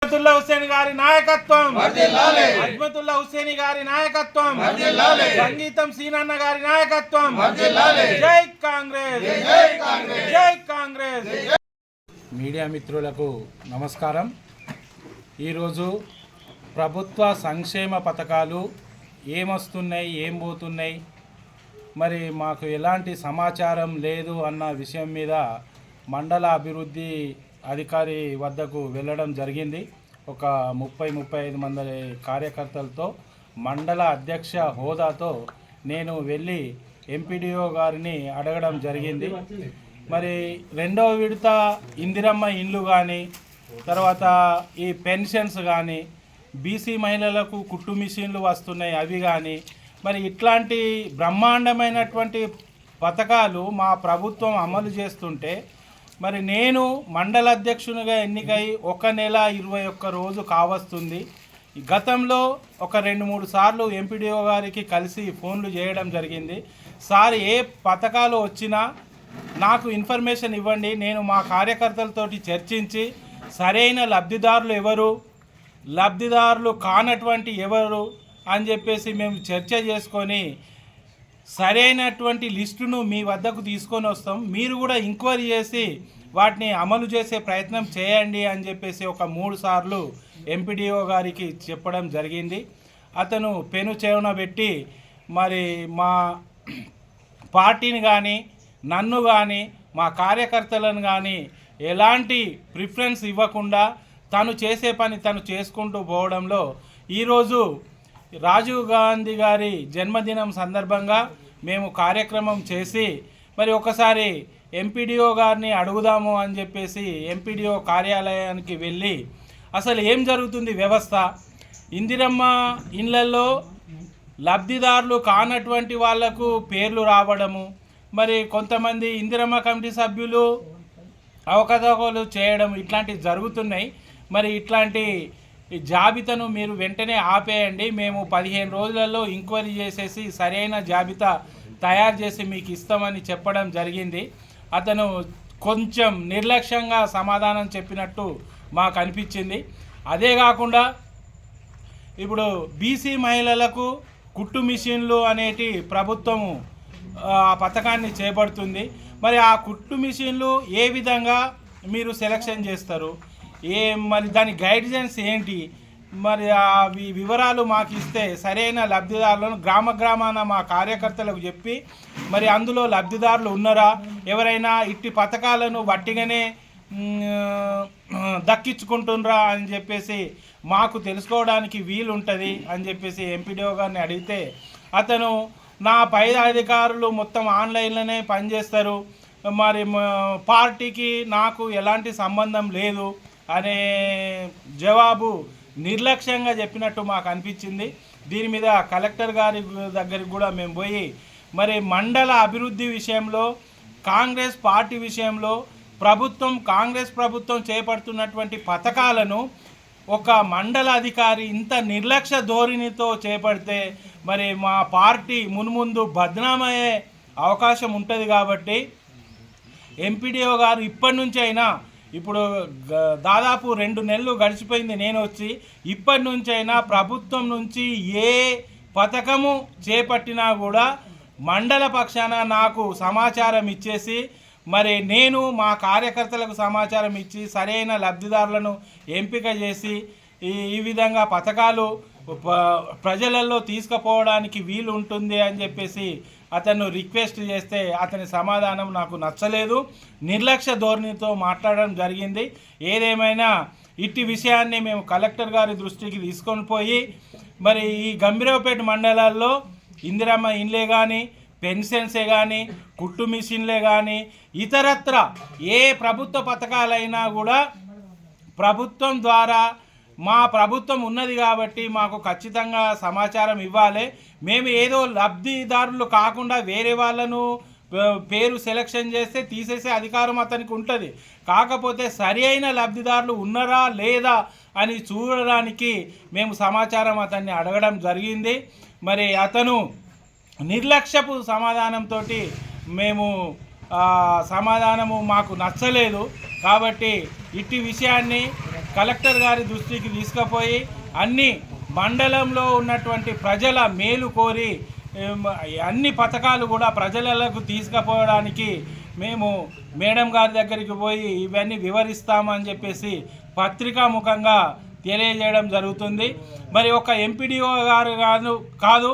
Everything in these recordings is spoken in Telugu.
అజ్మతుల్లా హుస్సేని గారి నాయకత్వం, అజ్మతుల్లా హుస్సేని గారి నాయకత్వం, సంగీతం సీనన్న గారి నాయకత్వం. జై కాంగ్రెస్, జై కాంగ్రెస్. మీడియా మిత్రులకు నమస్కారం. ఈరోజు ప్రభుత్వ సంక్షేమ పథకాలు ఏమొస్తున్నాయి, ఏం పోతున్నాయి, మరి మాకు ఎలాంటి సమాచారం లేదు అన్న విషయం మీద మండల అభివృద్ధి అధికారి వద్దకు వెళ్ళడం జరిగింది. ఒక 30-35 మంది కార్యకర్తలతో మండల అధ్యక్ష హోదాతో నేను వెళ్ళి ఎంపీడీఓ గారిని అడగడం జరిగింది. మరి రెండవ విడత ఇందిరమ్మ ఇండ్లు కానీ, తర్వాత ఈ పెన్షన్స్ కానీ, బీసీ మహిళలకు కుట్టు మిషన్లు వస్తున్నాయి అవి కానీ, మరి ఇట్లాంటి బ్రహ్మాండమైనటువంటి పథకాలు మా ప్రభుత్వం అమలు చేస్తుంటే మరి నేను మండల అధ్యక్షునిగా ఎన్నికై 1 నెల 21 రోజు కావస్తుంది. గతంలో ఒక 2-3 సార్లు ఎంపీడీఓ గారికి కలిసి ఫోన్లు చేయడం జరిగింది. సార్ ఏ పథకాలు వచ్చినా నాకు ఇన్ఫర్మేషన్ ఇవ్వండి, నేను మా కార్యకర్తలతోటి చర్చించి సరైన లబ్ధిదారులు ఎవరు, లబ్ధిదారులు కానటువంటి ఎవరు అని చెప్పేసి మేము చర్చ చేసుకొని సరైనటువంటి లిస్టును మీ వద్దకు తీసుకొని వస్తాం. మీరు కూడా ఎంక్వైరీ చేసి వాటిని అమలు చేసే ప్రయత్నం చేయండి అని చెప్పేసి ఒక 3 సార్లు ఎంపీడీఓ గారికి చెప్పడం జరిగింది. అతను పెను చేవన పెట్టి మరి మా పార్టీని కానీ, నన్ను కానీ, మా కార్యకర్తలను కానీ ఎలాంటి ప్రిఫరెన్స్ ఇవ్వకుండా తను చేసే పని తను చేసుకుంటూ పోవడంలో ఈరోజు రాజీవ్ గాంధీ గారి జన్మదినం సందర్భంగా మేము కార్యక్రమం చేసి మరి ఒకసారి ఎంపీడీఓ గారిని అడుగుదాము అని చెప్పేసి ఎంపీడీఓ కార్యాలయానికి వెళ్ళి అసలు ఏం జరుగుతుంది వ్యవస్థ, ఇందిరమ్మ ఇళ్లలో లబ్ధిదారులు కానటువంటి వాళ్లకు పేర్లు రావడము, మరి కొంతమంది ఇందిరమ్మ కమిటీ సభ్యులు అవకతవకలు చేయడం ఇట్లాంటివి జరుగుతున్నాయి. మరి ఇట్లాంటి జాబితాను మీరు వెంటనే ఆపేయండి, మేము 15 రోజులలో ఎంక్వైరీ చేసేసి సరైన జాబితా తయారు చేసి మీకు ఇస్తామని చెప్పడం జరిగింది. అతను కొంచెం నిర్లక్ష్యంగా సమాధానం చెప్పినట్టు మాకు అనిపించింది. అదే కాకుండా ఇప్పుడు బీసీ మహిళలకు కుట్టు మిషన్లు అనేటి ప్రభుత్వము ఆ పథకాన్ని చేపడుతుంది. మరి ఆ కుట్టు మిషన్లు ఏ విధంగా మీరు సెలక్షన్ చేస్తారు, మరి దాని గైడ్లైన్స్ ఏంటి, మరి ఆ వివరాలు మాకు ఇస్తే సరైన లబ్ధిదారులను గ్రామాన మా కార్యకర్తలకు చెప్పి మరి అందులో లబ్ధిదారులు ఉన్నారా, ఎవరైనా ఇట్టి పథకాలను వట్టిగానే దక్కించుకుంటున్నారా అని చెప్పేసి మాకు తెలుసుకోవడానికి వీలు ఉంటుంది అని చెప్పేసి ఎంపీడీఓ గారిని అడిగితే అతను నా పై అధికారులు మొత్తం ఆన్లైన్లోనే పనిచేస్తారు, మరి పార్టీకి నాకు ఎలాంటి సంబంధం లేదు అనే జవాబు నిర్లక్ష్యంగా చెప్పినట్టు మాకు అనిపించింది. దీని మీద కలెక్టర్ గారి దగ్గరికి కూడా మేము పోయి మరి మండల అభివృద్ధి విషయంలో, కాంగ్రెస్ పార్టీ విషయంలో కాంగ్రెస్ ప్రభుత్వం చేపడుతున్నటువంటి పథకాలను ఒక మండల అధికారి ఇంత నిర్లక్ష్య ధోరణితో చేపడితే మరి మా పార్టీ మున్ముందు బద్నామయ్యే అవకాశం ఉంటుంది. కాబట్టి ఎంపీడీఓ గారు ఇప్పటి నుంచి అయినా, ఇప్పుడు దాదాపు 2 నెలలు గడిచిపోయింది నేను వచ్చి, ఇప్పటి నుంచి అయినా ప్రభుత్వం నుంచి ఏ పథకము చేపట్టినా కూడా మండల పక్షాన నాకు సమాచారం ఇచ్చేసి మరి నేను మా కార్యకర్తలకు సమాచారం ఇచ్చి సరైన లబ్ధిదారులను ఎంపిక చేసి ఈ విధంగా పథకాలు ప్రజలలో తీసుకుపోవడానికి వీలు ఉంటుంది అని చెప్పేసి అతను రిక్వెస్ట్ చేస్తే అతని సమాధానం నాకు నచ్చలేదు. నిర్లక్ష్య ధోరణితో మాట్లాడడం జరిగింది. ఏదేమైనా ఇట్టి విషయాన్ని మేము కలెక్టర్ గారి దృష్టికి తీసుకొని పోయి మరి ఈ గంభీరావుపేట మండలాల్లో ఇందిరమ్మ ఇండ్లే కానీ, పెన్షన్సే కానీ, కుట్టు మిషన్లే కానీ, ఇతరత్ర ఏ ప్రభుత్వ పథకాలైనా కూడా ప్రభుత్వం ద్వారా మా ప్రభుత్వం ఉన్నది కాబట్టి మాకు ఖచ్చితంగా సమాచారం ఇవ్వాలి. మేము ఏదో లబ్ధిదారులు కాకుండా వేరే వాళ్ళను పేరు సెలక్షన్ చేస్తే తీసేసే అధికారం అతనికి ఉంటుంది. కాకపోతే సరి అయిన లబ్ధిదారులు ఉన్నారా లేదా అని చూడడానికి మేము సమాచారం అతన్ని అడగడం జరిగింది. మరి అతను నిర్లక్ష్యపు సమాధానంతో మేము సమాధానము మాకు నచ్చలేదు. కాబట్టి ఇట్టి విషయాన్ని కలెక్టర్ గారి దృష్టికి తీసుకుపోయి అన్ని మండలంలో ఉన్నటువంటి ప్రజల మేలు కోరి అన్ని పథకాలు కూడా ప్రజలకు తీసుకుపోవడానికి మేము మేడం గారి దగ్గరికి పోయి ఇవన్నీ వివరిస్తామని చెప్పేసి పత్రికాముఖంగా తెలియజేయడం జరుగుతుంది. మరి ఒక ఎంపీడీఓ గారు కాదు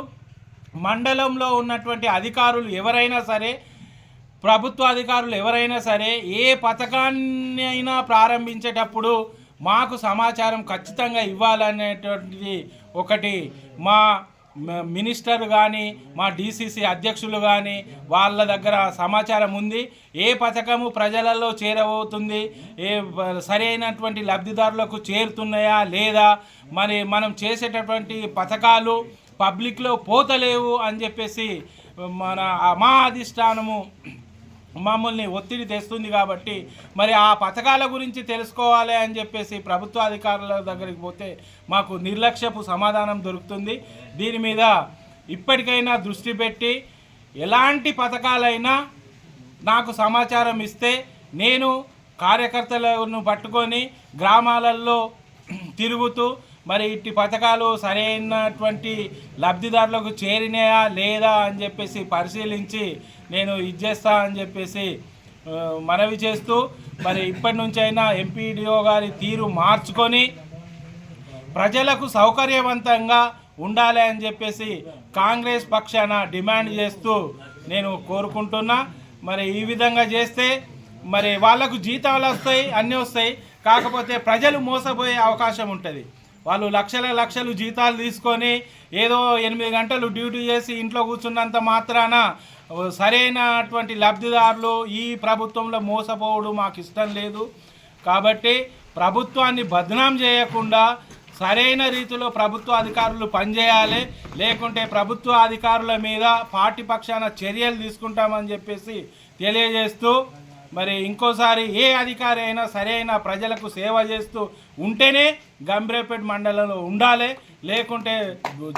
మండలంలో ఉన్నటువంటి అధికారులు ఎవరైనా సరే, ప్రభుత్వ అధికారులు ఎవరైనా సరే ఏ పథకాన్ని అయినా ప్రారంభించేటప్పుడు మాకు సమాచారం ఖచ్చితంగా ఇవ్వాలనేటువంటిది ఒకటి మా మినిస్టర్ కానీ, మా డీసీసీ అధ్యక్షులు కానీ వాళ్ళ దగ్గర సమాచారం ఉంది. ఏ పథకము ప్రజలలో చేరబోతుంది, ఏ సరైనటువంటి లబ్ధిదారులకు చేరుతున్నాయా లేదా, మరి మనం చేసేటటువంటి పథకాలు పబ్లిక్లో పోతలేవు అని చెప్పేసి మా అధిష్టానము మమ్మల్ని ఒత్తిడి తెస్తుంది. కాబట్టి మరి ఆ పథకాల గురించి తెలుసుకోవాలి అని చెప్పేసి ప్రభుత్వ అధికారుల దగ్గరికి పోతే మాకు నిర్లక్ష్యపు సమాధానం దొరుకుతుంది. దీని మీద ఇప్పటికైనా దృష్టి పెట్టి ఎలాంటి పథకాలైనా నాకు సమాచారం ఇస్తే నేను కార్యకర్తలను పట్టుకొని గ్రామాలలో తిరుగుతూ మరి ఇట్టి పథకాలు సరైనటువంటి లబ్ధిదారులకు చేరినాయా లేదా అని చెప్పేసి పరిశీలించి నేను ఇచ్చేస్తా అని చెప్పేసి మనవి చేస్తూ మరి ఇప్పటి నుంచైనా ఎంపీడీఓ గారి తీరు మార్చుకొని ప్రజలకు సౌకర్యవంతంగా ఉండాలి అని చెప్పేసి కాంగ్రెస్ పక్షాన డిమాండ్ చేస్తూ నేను కోరుకుంటున్నా. మరి ఈ విధంగా చేస్తే మరి వాళ్లకు జీతాలు వస్తాయి, అన్నీ వస్తాయి. కాకపోతే ప్రజలు మోసపోయే అవకాశం ఉంటుంది. వాళ్ళు లక్షలు జీతాలు తీసుకొని ఏదో 8 గంటలు డ్యూటీ చేసి ఇంట్లో కూర్చున్నంత మాత్రాన సరైనటువంటి లబ్ధిదారులు ఈ ప్రభుత్వంలో మోసపోవడం మాకు ఇష్టం లేదు. కాబట్టి ప్రభుత్వాన్ని బదనాం చేయకుండా సరైన రీతిలో ప్రభుత్వ అధికారులు పనిచేయాలి. లేకుంటే ప్రభుత్వ అధికారుల మీద పార్టీ పక్షాన చర్యలు తీసుకుంటామని చెప్పేసి తెలియజేస్తూ మరి ఇంకోసారి ఏ అధికారి అయినా సరైన ప్రజలకు సేవ చేస్తూ ఉంటేనే గంభీరావుపేట మండలంలో ఉండాలి. లేకుంటే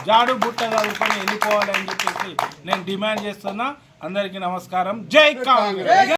జాడు బుట్ట చదువుకొని వెళ్ళిపోవాలని చెప్పేసి నేను డిమాండ్ చేస్తున్నా. అందరికీ నమస్కారం. జై కాంగ్రెస్.